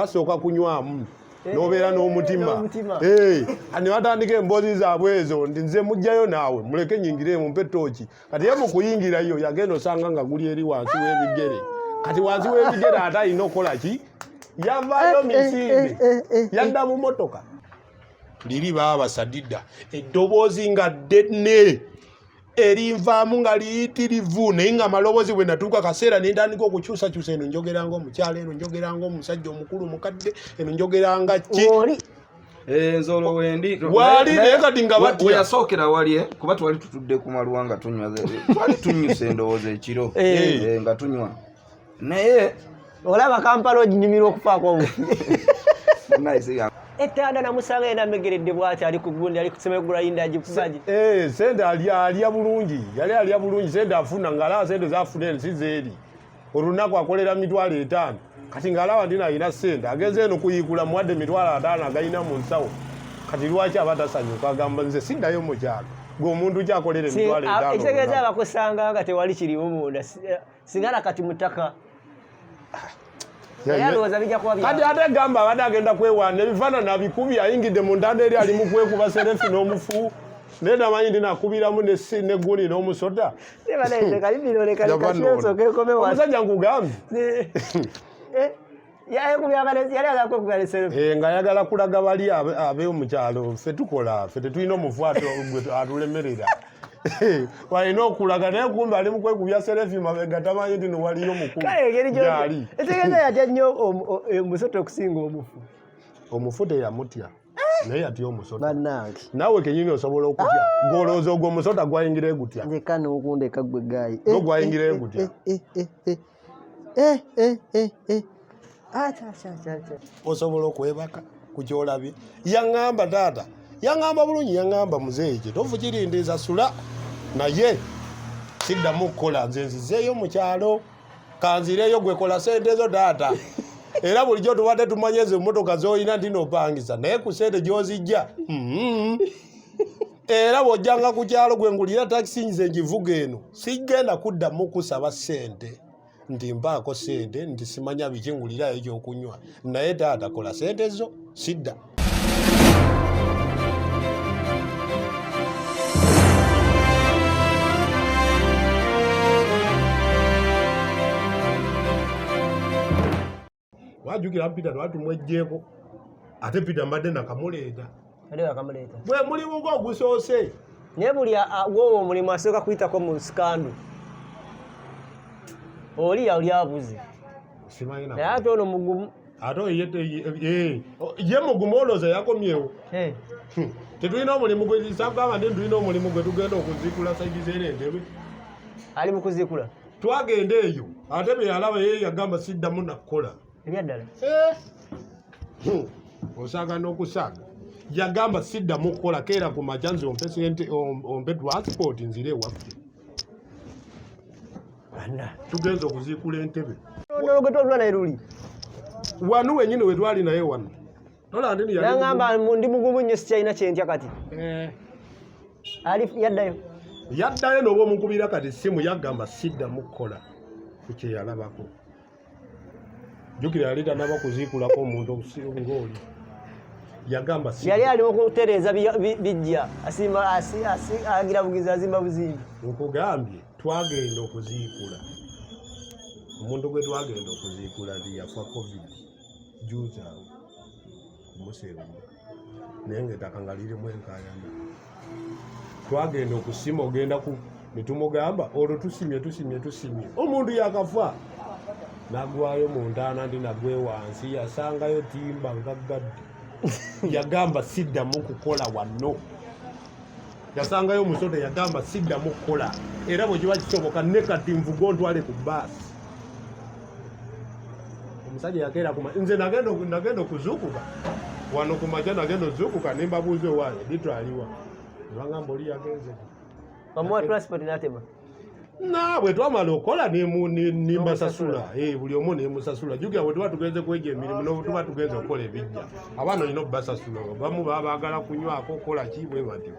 wasooka kunywamu nobeera n'omutima ani batandika emboozi zaabwe ezo ndi nze mujjayo naawe muleke nyingiremu mpe tooki kati ye mu kuyingirayo yagenda osanga nga guli eri wansi w'ebigere kati wansi w'ebigere ate alina okukola ki yavaayo misinde yadda mu motoka liri baba basadidda eddoboozi nga ddene erinvaamu nga liyitirivu naye nga amaloboozi bwe natuuka kaseera ne ntandika okukyusakyusa eno njogeranga omukyala eno njogeranga omusajja omukulu mukadde eno njogeranga ki enzolo wendi wali naye kati nga batya yasookera wali kuba twali tutudde ku maluwa nga tunywa twali tunyusa endowooza ekiro nga tunywa naye olaba Kampala oginyumirwa okufaako nice Ntana namusanga yena megeredde bwati ali ku gundi ali kusemegula yinda agifuzaji sente alya bulungi yali alya bulungi sente afuna ngala sente zafuna ensi zeeri olunaku akolera 5,000 kati ngalawa ndina alina sente ageze eno kuyikula muwadde 5,000 agayina mu nsawo kati lwaki abatasanyuka agamba nze siddayo mu kyalo ng'omuntu kyakolera 5,000 ekitegeeza abakusanga nga tewali kirimu munda singala kati mutaka kati ate gamba abadde agenda kwewaana ebifaanana abikubi ayingidde mu ntanda eri ali mu kwekuba serefi n'omufu naye namanyi ndinakubiramu negguni n'omusota omusajja nkugambye nga ayagala kulaga bali ab'omukyalo ffe tukola ffe tetulina omufu atulemerera walina okulaga naye kumbe ali mu kwekubya serefi mabega tamanyi nti nowaliyo mukulu gyali etegeeza yatya nnyo omusota okusinga omufu omufu teyamutya naye yatya omusota naawe kenyini osobola okutya ng'olowooza ogwo omusota gwayingira egutya ndeka n'okundeka gwe gaayi go gwayingira egutya osobola okwebaka ku kyolabye yaŋŋamba taata yaŋŋamba bulungi yaŋŋamba muzeeyi kye tofu kirindiza sula naye siddamu kukola nze nzizeeyo mu kyalo kanzireyo gwekola sente ezo taata era bulijjo tubadde tumanyeze emmotoka z'olina nti n'opangisa naye ku sente gy'ozijja era bw'ojjanga ku kyalo gwe ngulira takisi nze ngivuga eno sigenda kuddamu kusaba sente nti mpaako sente nti simanya biki ngulirayo ekyokunywa naye taata kola sente zo sidda wajukira Peter twatumwejjeeko ate Peter mbadde nakamuleeta bwe mulimu gwo gusoose naye buli gwowo omulimu asooka kuyitako mu sikandu oli yali abuze naye ate ono mugumu ate ye mugumu olooza yakomyewo tetulina omulimu gwesagamba nti tulina omulimu gwe tugenda okuzikula saidi z'erendebe ali mu kuzikula twagenda eyo ate bwe yalaba ye yagamba siddamu nakukola ebyaddala osaaga n'okusaaga yagamba siddamu kukola keera ku makya nze ompe transport nzire ewaffe tugenza okuziikula entebe wanu wenyini wetwali naye wano nagamba ndi mugumu nnyo sikyalina kyentya kati yaddayo n'oba omukubira kati simu yagamba siddamu kukola ku kyeyalabako jukira yali tanaba kuziikulako omuntu ng'oli yagamba yali alimu kutereeza bijja agira bugizi azimba buzimbi nkugambye twagenda okuziikula omuntu gwe twagenda okuziikula nti yafa covid juuzi awo kumuseerumu naye ngaettaka nga lirimu enkaayana twagenda okusima ogenda netumugamba olwo tusimye omuntu yakafa nagwayo mu Ntana ndi nagwe wansi yasangayo Timba ngaggadde yagamba siddamu kukola wano yasangayo omusota yagamba siddamu kukola era bwe kiba kisoboka ne kati nvuga ontwale ku baasi omusajja yakeera nze nagenda okuzuukuka wano ku makya nagenda ozuukuka ne mbabuuza owaayo litwaliwa nebagamba oli yagenze bamuwa transport n'atema bwe twamala okola nimbasasula buli omu nemusasula jukira bwe tuba tugenze kwegya emirimu notuba tugenze okukola ebijja abaana olina okubasasula bamu baba baagala kunywako okola ki bwe batyo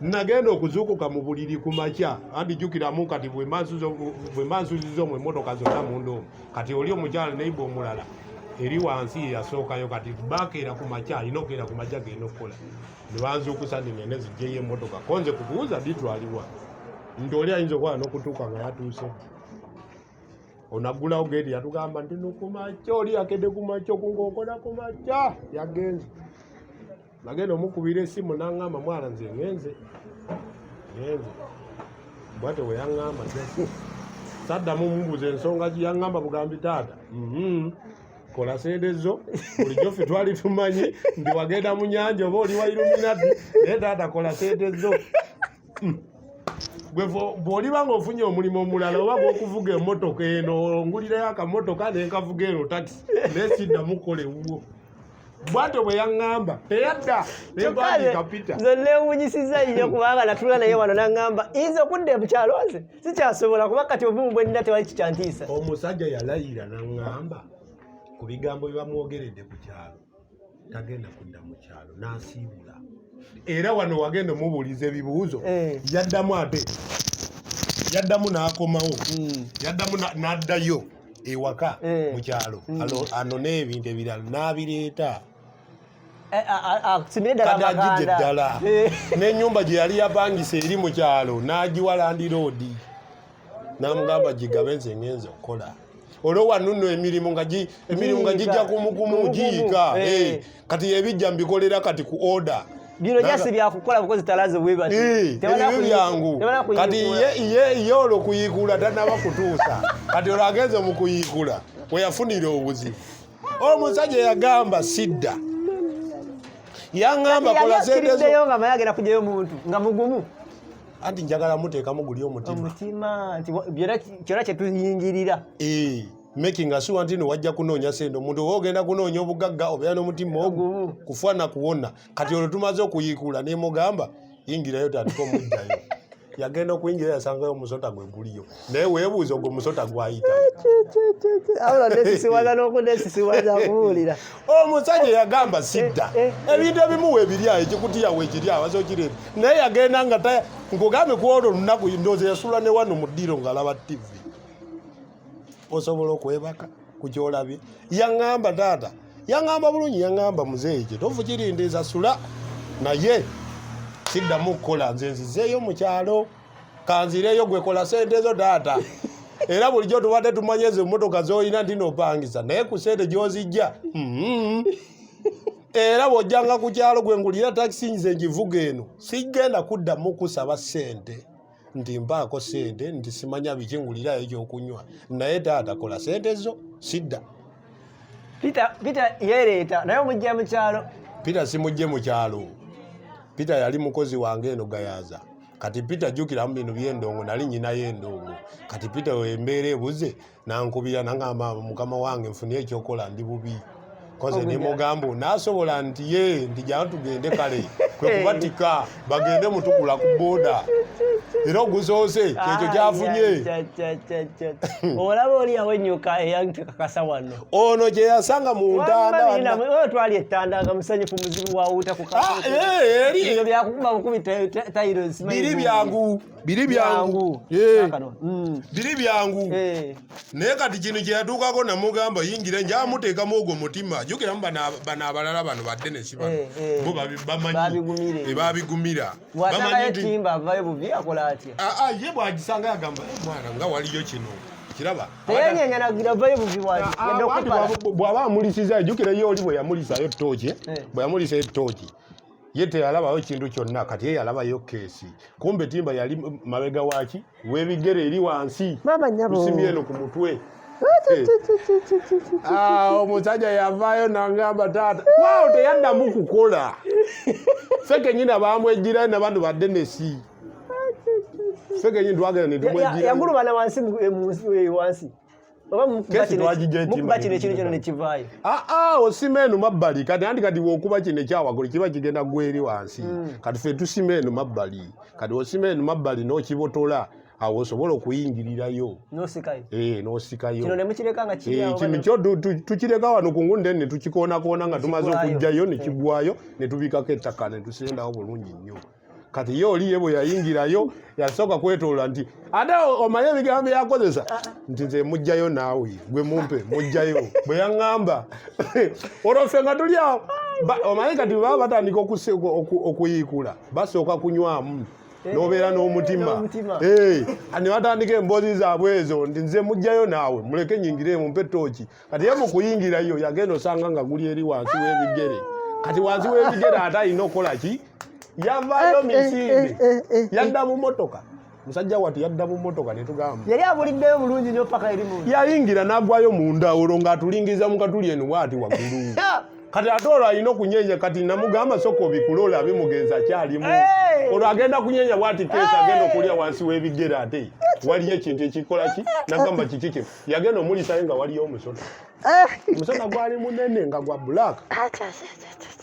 nagenda okuzuukuka mu buliri ku makya andi jukiramu kati bwe mansuziza omwo emmotoka zonna munda omwo kati oli omukyala neiba omulala eri wansi yasookayo kati bakeera ku makya inokeera ku majja genda okukola ne banza okusandinga ne zijjeyo emmotoka konze kukubuuza ditwaliwa nti oli ayinza okuba n'okutuuka nga yatuuse onaggulawo geeti yatugamba nti nukumakya oli yakedde ku makya okungaokola ku makya yagenze nagenda omukubira essimu n'aŋŋamba mwana nze ngenze bwate we yaŋŋamba saddamu mumbuuza ensonga gye yaŋŋamba bugambi taata kola sendezo bulijjo ffe twali tumanyi nti wagenda mu nyanja oba oli wa iluminati naye taata kola sendezo bw'oliba ng'ofunye omulimu omulala oba gw'okuvuga emmotoka eno ongulirayo akamotoka nenkavuga eno takisi naye siddamu kukola ewuwo bwatyo bwe yaŋŋamba teyadda nempandiika pita nze neewunyisiza nnyo kubanga natula naye wano naŋŋamba nze okudda mu kyalo nze sikyasobola kuba kati obumu bwe nnina tewali kikyantiisa omusajja yalayira naŋŋamba ku bigambo bye bamwogeredde ku kyalo tagenda kudda mu kyalo n'asiibula era wano wagenda omubuuliza ebibuuzo yaddamu ate yaddamu n'akomawo yaddamu n'addayo ewaka mu kyalo anone ebintu ebirala n'abireeta kati agidde ddala n'ennyumba gye yali yapangisa eri mu kyalo n'agiwa landiroodi n'amugamba gigabe nze ngenza okukola olwo wanunno emirimu nga gijja kumukumu giyiika kati ebijja mbikolera kati ku order bino jasi byakukola bukozi talaze webati ebyo byangu kati ye olwo kuyiikula tanaba kutuusa kati olwo agenze mu kuyiikula weyafunira obuzibu omusajja yagamba sidda yaŋŋamba kola sendezo nga mayagera kujayo muntu nga mugumu anti njagala muteekamu guli omutima nti kyona kyetuyingirira making sure nti wajja kunoonya sente omuntu oba ogenda kunoonya obugagga obeera n'omutima ogu kufaana kuwona kati olwo tumaze okuyiikula nemugamba yingirayo tatiko omujjayo yagenda okuyingira yasangayo omusota gwe guliyo naye weebuuza ogwo omusota gwayita kuwulira omusajja yagamba sidda ebintu ebimu weebiryawo ekikutiyawo ekiryawo azokireta naye yagenda nga nkugambe ku olwo olunaku ndoozi yasula ne wano mu ddiro ng'alaba tv osobola okwebaka ku kyolabye yaŋŋamba taata yaŋŋamba bulungi yaŋŋamba muzeeyi kye tofu kirindiza sula naye siddamu kukola nze nzizeeyo mu kyalo kanzireyo gwekola sente zo taata era bulijjo tubadde tumanyeze emmotoka z'olina nti n'opangisa naye ku sente gy'ozijja era bw'ojjanga ku kyalo gwe ngulira takisi nze ngivuga eno sigenda kuddamu kusaba sente nti mpaako sente nti simanya biki ngulirayo ekyokunywa naye taata kola sente zo sidda Peter yereeta naye omujja mu kyalo Peter simujje mu kyalo Peter yali mukozi wange eno gayaza kati Peter jjukiramu bino by'endongo nali nyinayo endongo kati Peter wembeera ebuze nankubira nangamba mukama wange nfunye ekyokola ndi bubi koze nemugamba naasobola nti ye nti jana tugende kale kwe kubatika bagende mutukula ku booda era ogusoose kyekyo kyafunye olaba oli yawennyuka eyantekakasa wano ono gye yasanga mu Ntana twali ettanda nga musanyufu muzibu wawuuta ku ebyo byakukuba bukubi tayiro biri byangu naye kati kino kye yatuukako namugamba yingira njamuteekamu ogwo mutima jjukiramu bano abalala bano baddenesi bano bo bamanyi babigumira bamanyi Timba avayo buvi akola atya ye bwagisanga yagamba mwana nga waliyo kino kiraba teyanyenyanagira vayo buvi bw'aba amulisiza jjukira ye oli bwe yamulisayo ttooki bwe yamulisayo ettooki ye teyalabayo kintu kyonna kati ye yalabayo keesi kumbe Timba yali mabega waki webigere eri wansi tusimye eno ku mutwe omusajja yavaayo nangamba taata waawo teyaddamu kukola feke nyina bamwejjirayo nabantu baddenesi feke nyina twagenda netumwejjira yagulubana wansi wansi mukuba kino ekino kyona nekivaayo osima eno mabbali kati wokuba kino ekyawagulu kiba kigenda gweri wansi kati fe tusima eno mabbali kati osima eno mabbali n'okibotola awo osobola okuyingirirayo n'osikayo kino kyo tukireka wano ku ngunde ne tukikoonako nga tumaze okujjayo ne kigwayo ne tubikako ettaka ne tusendawo bulungi nnyo kati yo oli yebo yayingirayo yasooka kwetoola nti ate omaye ebigambo yakozesa nti nze mujjayo naawe gwe mumpe mujjayo bwe yaŋŋamba olwofe nga tuli awo omaye kati baba batandika okuyiikula basooka kunywamu nobeera n'omutima ne batandika emboozi zaabwe ezo nti nze mujjayo naawe muleke nyingire mumpe tooki kati ye mu kuyingirayo yagenda osanga nga guli eri wansi w'ebigere kati wansi w'ebigere ate alina okukola ki yavaayo misinde yadda mu motoka musajja wati yadda mu motoka ne tugamba yali abuliddeyo bulungi nnyo paka eri mu yayingira n'agwayo munda olwo ng'atulingiza mu katuli eno bw'ati waggulu kati ate olwo alina okunyenya kati namugamba soko bikulola abe mugenzi akyalimu olwo agenda kunyenya bw'ati keesa agenda okulya wansi w'ebigere ate waliyo ekintu ekikola ki nagamba kiki kye yagenda omulisayo nga waliyo omusota omusota gwali munene nga gwa black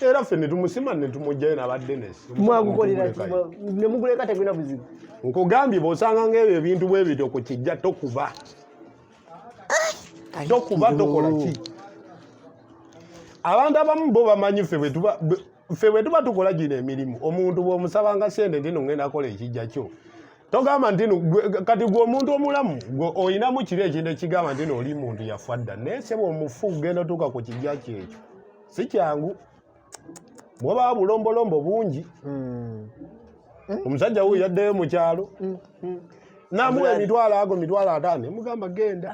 era ffe ne tumusima ne tumugjayo n'abaddenesi mwagukolera ne muguleka tegulina buzibu nkugambye bw'osanga ng'ebyo ebintu bwe bityo ku kijja tokuba tokola ki abantu abamu bo bamanyi ffe bwe tuba tukola gino emirimu omuntu bw'omusabanga sente ntino ngenda akola ekijja kyo togamba ntino kati gwe omuntu omulamu olinamu kiri ekintu ekigamba ntino oli muntu yafa dda naye seba omufu genda otuuka ku kijja kyekyo si kyangu bw'obaa bulombolombo bungi omusajja wuyo yaddeyo mu kyalo namuwa emitwalo ago 5 emugamba genda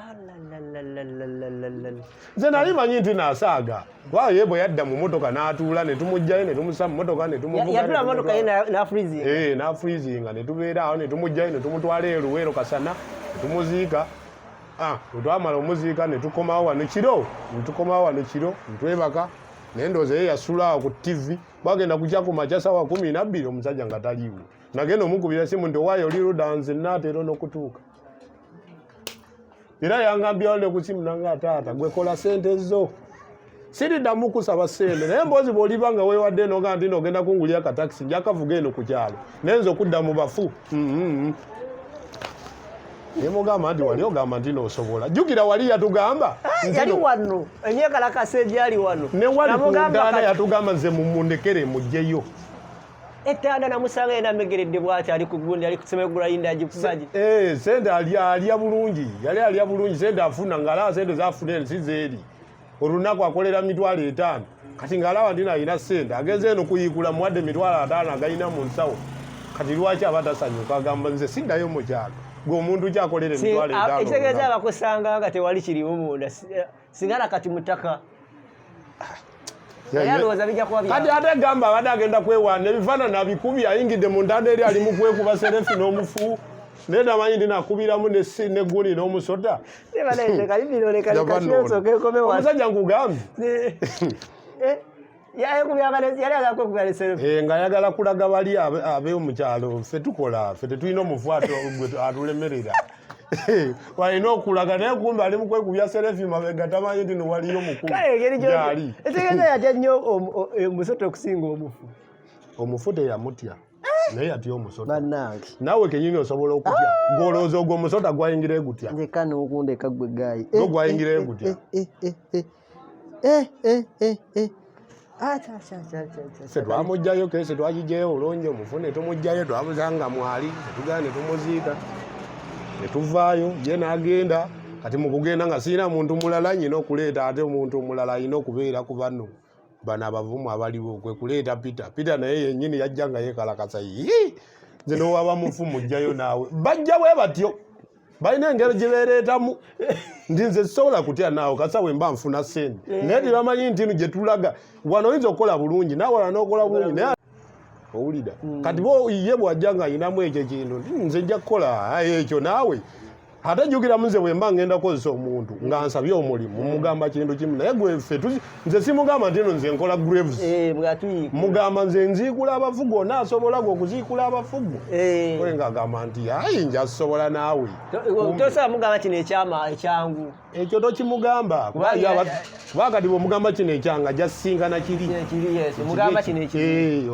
nze nali manyi nti naasaaga kubanga ye bwe yadda mu motoka n'atuula ne tumugjayo ne tumusa mu motoka ne n'afurizinga ne tubeera awo ne tumugjayo ne tumutwala eruweero kasana ne tumuziika bwe omuziika ne tukomawo wano kiro ntwebaka naye ndowooza ye yasula awo ku tv bagenda kukya ku makya sawa 12 omusajja nga taliiwo nagenda omukubira simu nti owaayo oli ludanze naatera n'okutuuka era yangambyawo ne ku simu nanga taata gwe kola sente zo siriddamu kusaba sente naye mboozi bw'oliba nga weewadde noga nti nogenda kungulya akatakisi njakavuga eno ku kyalo naye nze okudda mu bafu naye mugamba nti wali ogamba nti noosobola jjukira wali yatugamba yali wano enyekalakasa egyali wano ne wali ku Ntana yatugamba nze mumundekere mugjeyo Ntana namusanga yena amegeredde bw'ati ali ku gundi ali kusemegula yinda agikubaji sente alya bulungi yali alya bulungi sente afuna ng'alaba sente zafuna si zeeri olunaku akolera 5 kati ng'alaba nti alina sente agenze eno kuyiikula muwadde 5 agayina mu nsawo kati lwaki aba tasanyuka agamba nze siddayo mu kyalo ng'omuntu kyakolera 5 ekitegeeza abakusanga nga tewali kirimu munda singana kati mutaka kati ate gamba abadde agenda kwewaana ebifaanana abikubi ayingidde mu Ntana eri ali mu kwekuba serefi n'omufu naye namanyi ndi nakubiramu negguni n'omusota omusajja nkugambye nga ayagala kulaga bali ab'omukyalo ffe tukola ffe tetulina omufu atulemerera walina okulaga naye kumbe ali mu kwekubya serefi mabega tamanyi nti nowaliyo mukulu gyali etegeeza yatya nnyo omusota okusinga omufu teyamutya naye yatya omusota naawe kenyini osobola okutya ng'olowooza ogwo omusota gwayingira gutya ndeka n'okundeka gwe gaayi gwayingira gutya ffe twamugjayo kese twagijjayo olonje omufu ne tumugjayo twamuzanga mwali netugenda ne tumuziika ne tuvaayo ye n'agenda kati mu kugenda nga sirina muntu mulala nyina okuleeta ate omuntu omulala alina okubeera ku bano abavumu abaliwo kwe kuleeta Peter naye yennyini yajja nga yeekalakasa nze n'owaba mufu mujjayo naawe bajja bwe batyo balina engero gye beereetamu nti nze sisobola kutya naawe kasawe mba nfuna sente naye tebamanyi nti gye tulaga wano oyinza okukola bulungi naawe wala n'okola bulungi naye owulira kati ye bw'ajja nga ayinamu ekyo kintu nti nze nja kukola ekyo naawe ate jjukira nze bwe mba ngenda kukozesa omuntu nga nsabye omulimu mugamba kintu kimu naye gweffe nze simugamba nti nze nkola graves mugamba nze nziikula abafugu ona asobola gwe okuziikula abafugu oye ng'agamba nti ayi nja sobola naawe tosobola mugamba kino ekyangu ekyo tokimugamba kuba kati bw'omugamba kino ekyanga jassingana kiri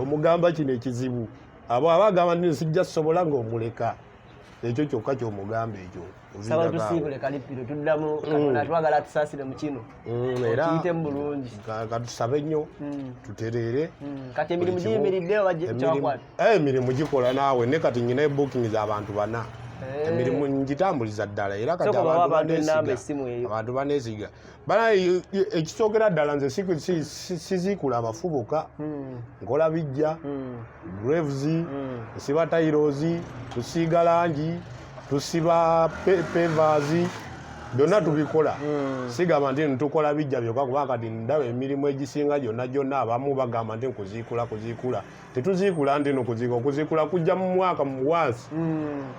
omugamba kino ekizibu abo abagamba nti sijja sobola ng'omuleka ekyo kyokka ky'omugamba ekyo sawa tusibule Kalipiro tuddamu Katonda twagala tusaasire mu kino era tuyite mu bulungi katusabe nnyo tutereere kati emirimu giyimiriddeyo kyakwata emirimu gikola naawe ne kati nyina ebooking z'abantu 4 emirimu ngitambuliza ddala era kati abantu baneesiga bana ekisookera ddala nze siziikula abafubuka nkola bijja graves nsiba tairozi tusiiga langi tusiba pevers byonna tubikola sigamba nti ntukola bijja byokka kuba kati ndaba emirimu egisinga gyonna abamu bagamba nti kuziikula tetuziikula nti okuziikula kujja mu mwaka mu wansi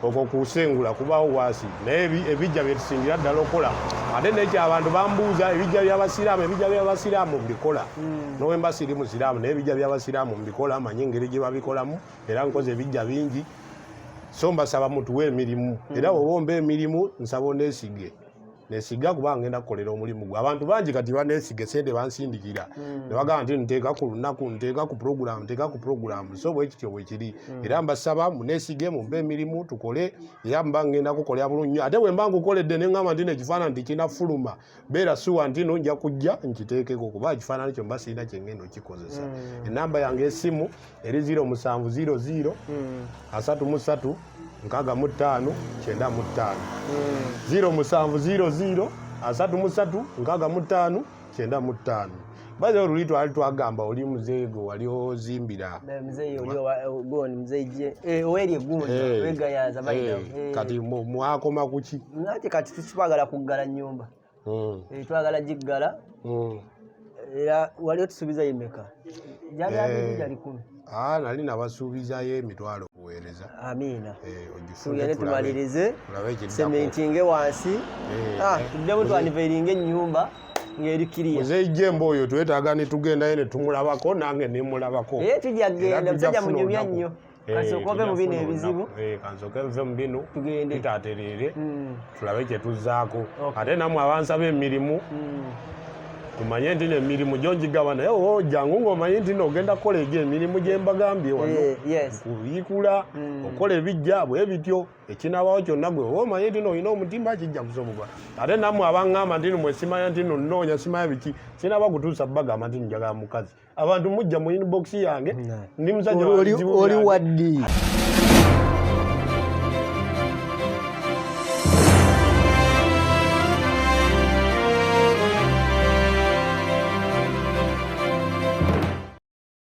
okwo kusengula kubawo wansi naye ebijja byetusingira ddala okola ate nekyo abantu bambuuza ebijja by'abasiraamu mbikola nowe mba siri musiraamu naye ebijja by'abasiraamu mbikola manyi engeri gye babikolamu era nkoze ebijja bingi so mbasaba mutuwe emirimu era obomba emirimu nsaba oneesige nesiga kuba ngenda kukolera omulimu gwe abantu bangi kati baneesige sente bansindikira ne bagamba nti nteeka ku lunaku nteeka ku program so bwekityo bwekiri era mbasaba muneesige mumpe emirimu tukole era mba ngenda kukolera bulungi ate bwe mba nkukoledde ne ngamba nti nekifaananyi nti kinafuluma beera suwa nti no nja kujja nkiteekeko kuba ekifaananyi kyo mba sirina kyengenda okikozesa enamba yange esimu eri 0700 33 65 95 0700 33 65 95 baze oluli twagamba oli muzeego wali ozimbira kati mwakoma kuki nati kati tukibagala kuggala nnyumba twagala giggala era wali otusuubiza yemeka jali 10 nali nabasuubizayo emitwalo kuweereza amiina tugende tumalirize sementinge wansi tuddemu twanivaeringa ennyumba ng'erikiriya muzeeyi jemba oyo twetaaga ne tugendayo ne tumulabako nange nemulabako tujja genda musajja munyumya nnyo kasooka ove mu bino ebizibu kansooka ove mu bino tutatereere tulabe kye tuzzaako ate nammwe abansaba emirimu tumanye nti emirimu gyongigaba naye jangu ng'omanyi nti ogenda kukola emirimu gye mbagambye wano kuyiikula okola ebijja bwe bityo ekinabawo kyonna gwe omanyi nti olina omutimba kijja kusobogwa ate nammwe abanŋamba nti mwe simanya nti nnoonya simanya biki sinaba kutuusa bagamba nti njagala mukazi abantu mujja mu inbox yange ndi musajja oli waddi